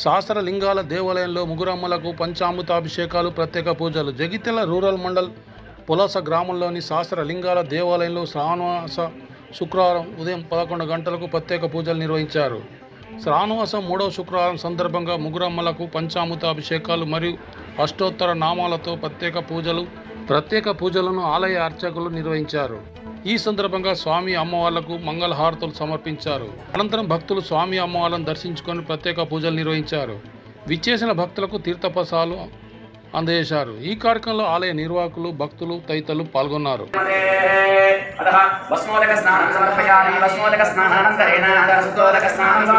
శాస్త్రలింగాల దేవాలయంలో ముగ్గురమ్మలకు పంచామృతాభిషేకాలు, ప్రత్యేక పూజలు. జగిత్యాల రూరల్ మండల్ పులస గ్రామంలోని శాస్త్రలింగాల దేవాలయంలో శ్రావణమాస శుక్రవారం ఉదయం 11 గంటలకు ప్రత్యేక పూజలు నిర్వహించారు. శ్రావణమాసం 3వ శుక్రవారం సందర్భంగా ముగ్గురమ్మలకు పంచామృతాభిషేకాలు మరియు అష్టోత్తర నామాలతో ప్రత్యేక పూజలను ఆలయ అర్చకులు నిర్వహించారు. ఈ సందర్భంగా స్వామి అమ్మవార్లకు మంగళహారతులు సమర్పించారు. అనంతరం భక్తులు స్వామి అమ్మవార్లను దర్శించుకొని ప్రత్యేక పూజలు నిర్వహించారు. విచ్చేసిన భక్తులకు తీర్థప్రసాదాలు అందజేశారు. ఈ కార్యక్రమంలో ఆలయ నిర్వాహకులు, భక్తులు తదితరులు పాల్గొన్నారు. స్నానం